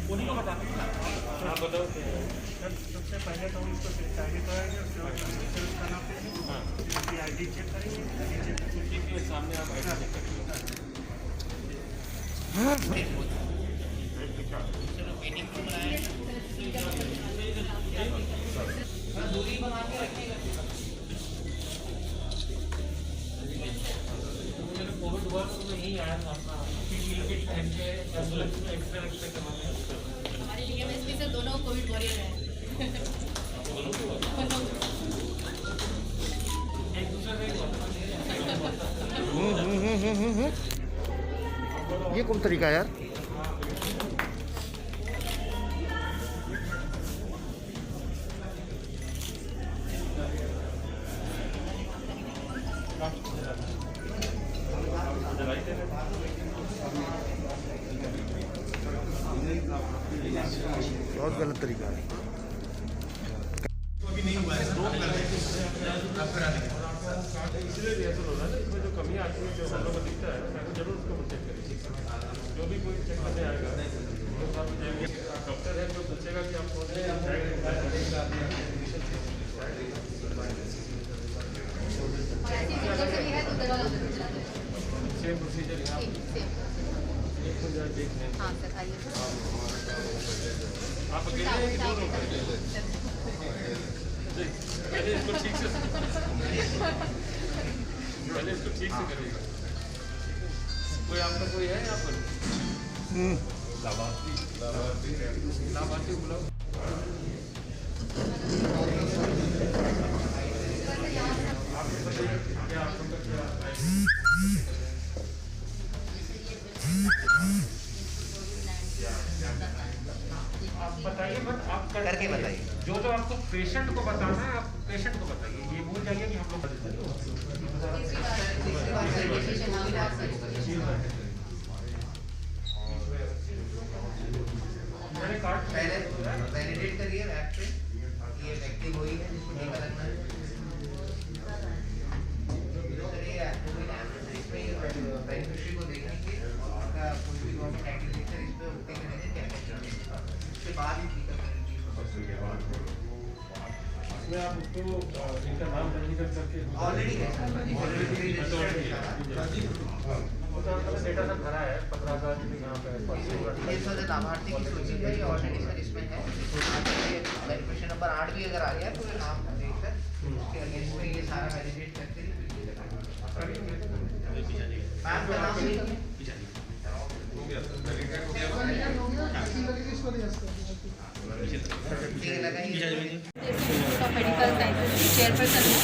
उन्हीं को बताना है। आप बताओ। सबसे पहले तो हम इसको आई.डी. कराएंगे, उसके बाद फिर उसका नाम पे आई.डी. चेक करेंगे। के सामने आप आई.डी. चेक करेंगे। मीटिंग को बुलाएं। दूरी बना के रखिएगा। कोविड हुआ तो मैं यही आया था अपना पीपीई किट पहन के एम्बुलेंस में एक्सरे करवाने। हमारे डीएमएसपी से दोनों कोविड वॉरियर हैं। एक दूसरे से ये कौन तरीका है यार? बहुत गलत तरीका है। अभी नहीं हुआ है, आप करा देंगे। इसलिए रिहर्सल हो रहा है ना, इसमें जो कमी आती है, जो हम लोग को दिखता है, तो जरूर उसको चेक करिए। जो भी कोई चेक करने आएगा, डॉक्टर है जो पूछेगा कि आप कौन है, सेम प्रोसीजर यहाँ देख लें। हाँ सर आइए। आप अकेले हैं कि दो लोग हैं? पहले इसको ठीक से करिएगा। कोई आपका कोई है यहाँ पर लाभार्थी बुलाओ। क्या आपका क्या आप बताइए, बट आप करके बताइए। जो आपको पेशेंट को बताना है, आप पेशेंट को बताइए। ये भूल जाइए कि हम लोग मैंने कार्ड पहले वैलिडेट करिए ऐप पे ये एक्टिव हुई है, जिसको टीका लगना है। बेनिफिशियरी को देखेंगे और उसका कोई भी गवर्नमेंट एक्टिविटी इस पे ओके करेंगे क्या उसके बाद ही टीका करेंगे। इसमें आप उसको इनका नाम रजिस्टर करके ऑलरेडी है डेटा सब भरा है 15,000 यहाँ पे ये सर लाभार्थी की सूची है, ये ऑलरेडी सर इसमें है। बेनिफिशियरी नंबर 8 भी अगर आ गया तो नाम देखकर उसके अगेंस्ट में ये सारा वैलिडेट करके मैम का नाम लिखिए। मेडिकल साइंसेज की चेयरपर्सन है।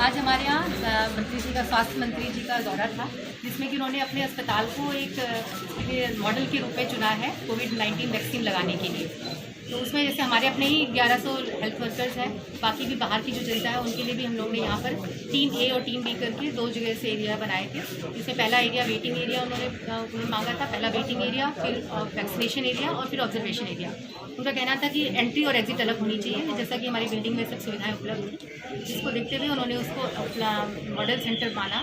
आज हमारे यहाँ मंत्री जी का, स्वास्थ्य मंत्री जी का दौरा था, जिसमें कि उन्होंने अपने अस्पताल को एक मॉडल के रूप में चुना है कोविड-19 वैक्सीन लगाने के लिए। तो उसमें जैसे हमारे अपने ही 1100 हेल्थ वर्कर्स हैं, बाकी भी बाहर की जो जनता है उनके लिए भी हम लोग ने यहाँ पर टीम ए और टीम बी करके 2 जगह से एरिया बनाए थे। इसमें पहला एरिया वेटिंग एरिया उन्होंने मांगा था, पहला वेटिंग एरिया, फिर वैक्सीनेशन एरिया और फिर ऑब्जर्वेशन एरिया। उनका कहना था कि एंट्री और एग्जिट अलग होनी चाहिए, जैसा कि हमारी बिल्डिंग में सब सुविधाएं उपलब्ध हैं। जिसको देखते हुए उन्होंने उसको अपना मॉडल सेंटर माना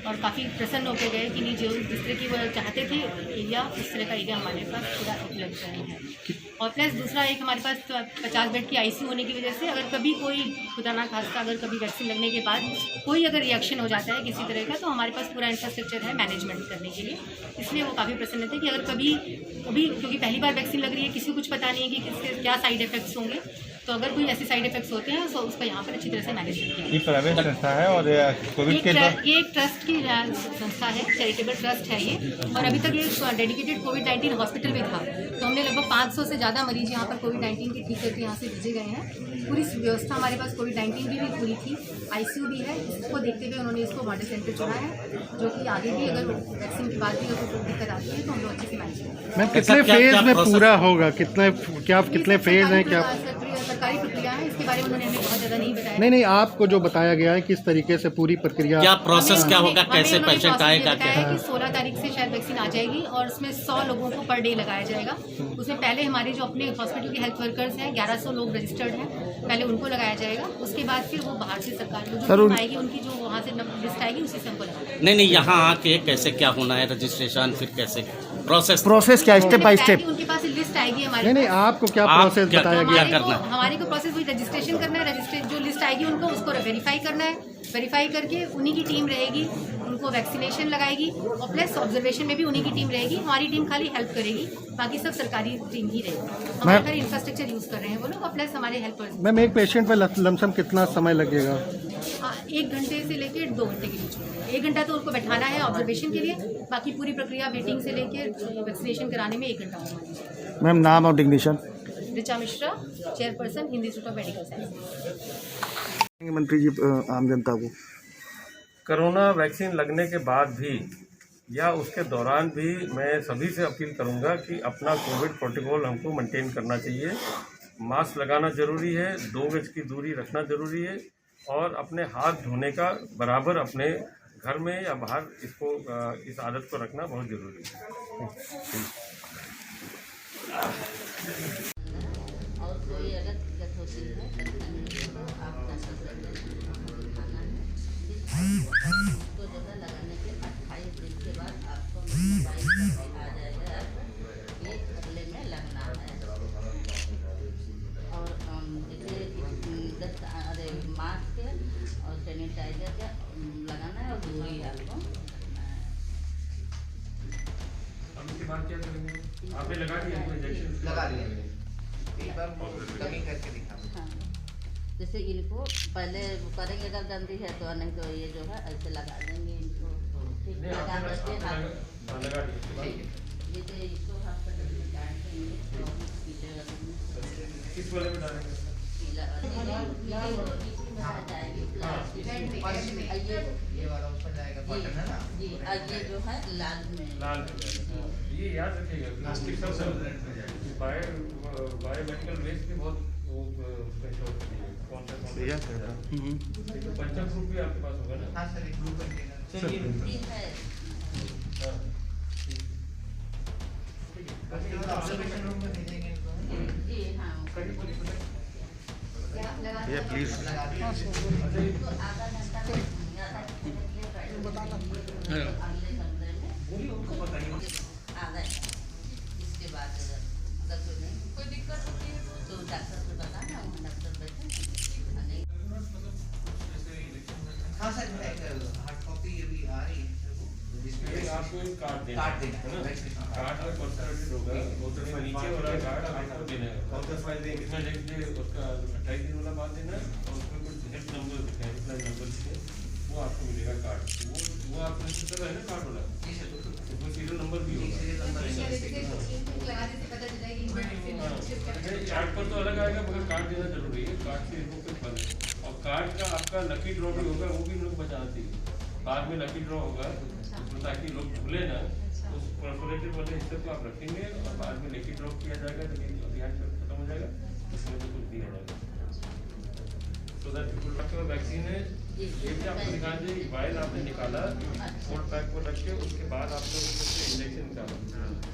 और काफ़ी प्रसन्न होकर गए कि नहीं, जो जिस तरह की वो चाहते थे एरिया, उस तरह का एरिया हमारे पास पूरा उपलब्ध है। और प्लस दूसरा एक हमारे पास 50 बेड की आईसीयू होने की वजह से अगर कभी कोई खुदा ना खास्ता अगर कभी वैक्सीन लगने के बाद कोई अगर रिएक्शन हो जाता है किसी तरह का, तो हमारे पास पूरा इंफ्रास्ट्रक्चर है मैनेजमेंट करने के लिए। इसलिए वो काफ़ी प्रसन्न थे कि अगर कभी क्योंकि पहली बार वैक्सीन लग रही है, किसी को कुछ पता नहीं है कि किसके क्या साइड इफेक्ट्स होंगे, तो अगर कोई ऐसे साइड इफेक्ट्स होते हैं तो उसका यहाँ पर अच्छी तरह से मैनेजमेंट किया। ये प्राइवेट संस्था है और कोविड के ये एक ट्रस्ट की संस्था है, चैरिटेबल ट्रस्ट है ये। और अभी तक ये डेडिकेटेड कोविड-19 हॉस्पिटल भी था, तो हमने लगभग 500 से ज़्यादा मरीज यहाँ पर कोविड-19 के ठीक करके यहाँ से भेजे गए हैं। पूरी व्यवस्था हमारे पास कोविड-19 की भी पूरी थी, आईसीयू भी है। इसको देखते हुए उन्होंने इसको मॉडल सेंटर चुना है, जो कि आगे भी अगर वैक्सीन के बाद भी अगर कोई दिक्कत आती है तो हम लोग अच्छे से मैनेज करेंगे। मैम कितने फेज में पूरा होगा, कितने फेज हैं क्या? सरकारी प्रक्रिया है, इसके बारे में उन्होंने हमें बहुत ज़्यादा नहीं बताया। नहीं, आपको जो बताया गया है किस तरीके से पूरी प्रक्रिया, क्या प्रोसेस क्या होगा, कैसे हमें पेशेंट आएगा, बताया कि 16 तारीख से शायद वैक्सीन आ जाएगी और उसमें 100 लोगों को पर डे लगाया जाएगा। उसमें पहले हमारे जो अपने हॉस्पिटल के हेल्थ वर्कर्स हैं 1100 लोग रजिस्टर्ड हैं, पहले उनको लगाया जाएगा। उसके बाद फिर वो बाहर से सरकार जो आएगी उनकी जो वहाँ से लिस्ट आएगी उसी से हमको लगाएगा। नहीं यहाँ आके कैसे क्या होना है रजिस्ट्रेशन, फिर कैसे प्रोसेस क्या स्टेप बाय स्टेप? उनके पास लिस्ट आएगी हमारे नहीं नहीं, पास, आपको क्या आप प्रोसेस क्या- बताया गया? हमारे को प्रोसेस वही रजिस्ट्रेशन करना है। रजिस्ट्रेशन जो लिस्ट आएगी उनको उसको वेरीफाई करना है। वेरीफाई करके उन्हीं की टीम रहेगी, उनको वैक्सीनेशन लगाएगी और प्लस ऑब्जर्वेशन में भी उन्हीं की टीम रहेगी। हमारी टीम खाली हेल्प करेगी, बाकी सब सरकारी टीम ही रहेगी। हमारे घर इंफ्रास्ट्रक्चर यूज कर रहे हैं वो लोग, और प्लस हमारे हेल्पर्स। मैम एक पेशेंट पर लमसम कितना समय लगेगा? 1 घंटे से लेकर 2 घंटे के बीच में। 1 घंटा तो उनको बैठाना है ऑब्जर्वेशन के लिए, बाकी पूरी प्रक्रिया मीटिंग से लेकर वैक्सीनेशन कराने में 1 घंटा होगा। मैम नाम और designation? Richa Mishra, chairperson Hindi institute of medical science. मंत्री जी आम जनता को कोरोना वैक्सीन लगने के बाद भी या उसके दौरान भी मैं सभी से अपील करूंगा कि अपना कोविड प्रोटोकॉल हमको मेंटेन करना चाहिए। मास्क लगाना ज़रूरी है, 2 गज की दूरी रखना ज़रूरी है और अपने हाथ धोने का बराबर अपने घर में या बाहर इस आदत को रखना बहुत ज़रूरी है। और कोई अगर दिक्कत होती है आप उसको जो है लगाने के 28 दिन के बाद आपको आ जाएगा ये अगले में लगना है। और जैसे अरे मास्क और सैनिटाइजर का लगाना है और दूरी आपको रखना है। अब इसके बाद क्या करेंगे? आपने लगा दिया इंजेक्शन? लगा दिया, एक बार वो कमी करके दिखा। हाँ, जैसे इनको पहले करेंगे अगर गंदी है तो, नहीं तो ये जो है ऐसे लगा देंगे इनको। ठीक नहीं, लगा आपने करके हाथ लगा दिया इसके बाद? ये तो इसको हॉस्पिटल में डाल देंगे तो पीले वाले में किस वाले में डालेंगे? पीला वाले इसी में आ जाएगी प्लास्टिक। ये वाला उसमें जाएगा, बटन है ना? जी, और ये जो है लाल में। लाल ये याद रखिएगा, प्लास्टिक सब बायोमेडिकल वेस्ट भी बहुत उसका शॉर्ट है। कौन सा पंचम फ्रूट भी आपके पास होगा ना? हाँ सर, एक ब्लू कंटेनर जी है। हाँ, उसके बाद ऑब्जर्वेशन रूम में भेजेंगे इनको। जी हाँ, ये प्लीज लगा दिया। तो आधा घंटा अगले कमरे में आ गए। इसके बाद अगर कोई दिक्कत होती है तो डॉक्टर से बताना, डॉक्टर बैठे नहीं। हाँ सर, हार्ड कॉपी ये भी आ रही है जिसमें आपको एक कार्ड देना देना है ना? कार्ड और पर्सनलिटी होगा, वो नीचे वाला कार्ड आपको देना है। इसमें देखिए उसका 28 दिन वाला बात देना है और उसमें कुछ हेल्प नंबर दिखे, हेल्पलाइन नंबर दिखे, वो आपको मिलेगा कार्ड। वो आपको है ना कार्ड वाला, उसमें सीरियल नंबर भी होगा। चार्ट पर तो अलग आएगा मगर कार्ड देना जरूरी है। कार्ड से इनको कुछ बने और कार्ड का आपका लकी ड्रॉ भी होगा, वो भी लोग बचाना चाहिए। बाद में लकी ड्रॉ होगा तो ताकि लोग भूले ना, उस परफोरेटेड वाले हिस्से को आप रखेंगे और बाद में लकी ड्रॉ किया जाएगा जब अभियान खत्म हो जाएगा उसमें तो कुछ दिया जाएगा। सो दैट पीपल आपके पास वैक्सीन है, ये भी आपको दिखा दीजिए कि वायल आपने निकाला कोट पैक को रख के, उसके बाद आपने उससे इंजेक्शन निकाला।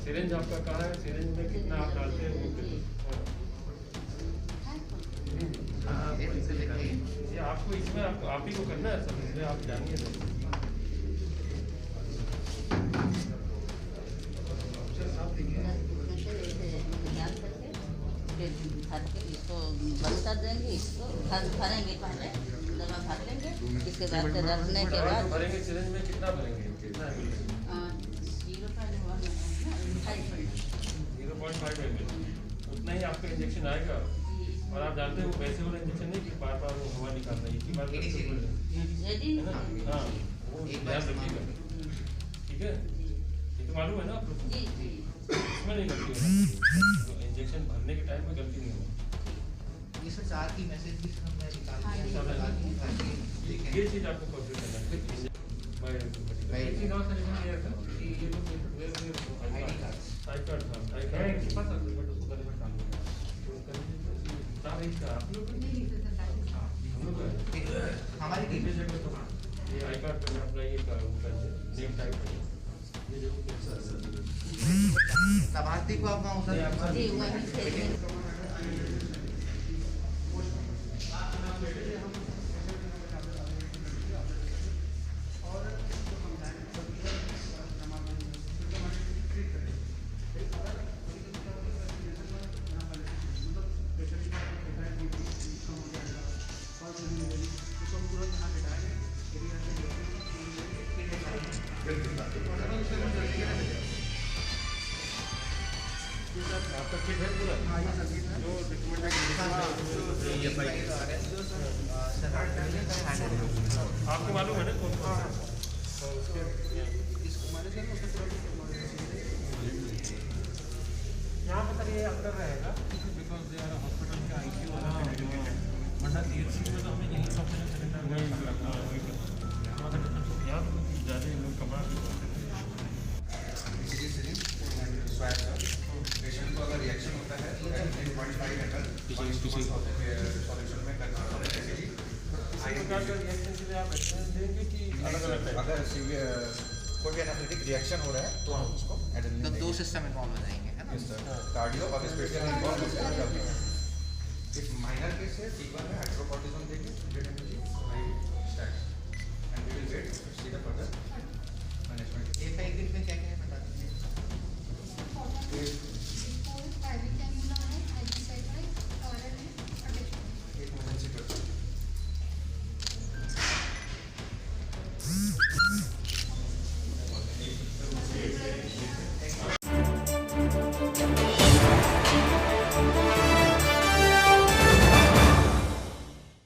सिरिंज आपका कहाँ है? सिरिंज में कितना आप डालते हैं वो ये आपको इसमें आप ही को करना है सब, इसमें आप जानिए। इसको बंद कर देंगे, इसको भरेंगे पहले, दवा भर लेंगे, इसके बाद रखने के बाद भरेंगे। सिरिंज में कितना भरेंगे? कितना 0.5 ml उतना ही आपका इंजेक्शन आएगा। और आप जानते हो वैसे वाला इंजेक्शन नहीं कि बार बार वो हवा निकालना है, एक ही बार है ना? हाँ, वो ध्यान रखिएगा, ठीक है? ये तो मालूम है ना आपको? इसमें नहीं गलती होगी, इंजेक्शन भरने के टाइम में गलती नहीं होगी। ये सर 4 की मैसेज भी हमने निकाल दिया। ये चीज़ आपको कॉपी करना है। आई कार्ड था, आई कार्ड के पास बट उसको करने में काम आप लोग हम लोग हमारी टीम ये आई कार्ड पे अपना ये नेम टाइप है, ये जो लाभार्थी को आप वहाँ उधर जी वहीं से ये सर आपका किट है पूरा? जो आपको मालूम है ना कौन कौन सा? यहाँ पर सर ये अंदर रहेगा बिकॉज दे आर हॉस्पिटल के आईसीयू वाला वरना सीएचसी में तो हमें यही ऑक्सीजन सिलेंडर वही ज़्यादा लोग कमा पेशेंट को अगर रिएक्शन होता है तो 0.5 ml सॉल्यूशन में करना होता है। रिएक्शन के लिए आप एक्सपेंस देंगे कि अलग अलग टाइप? अगर कोई भी एनाफिलिटिक रिएक्शन हो रहा है तो हम उसको तो दो सिस्टम इन्वॉल्व हो जाएंगे है ना? कार्डियो और स्पेशल इन्वॉल्व होते हैं। एक माइनर केस है, फीवर है, हाइड्रोकॉर्टिसोन देंगे 100 ml,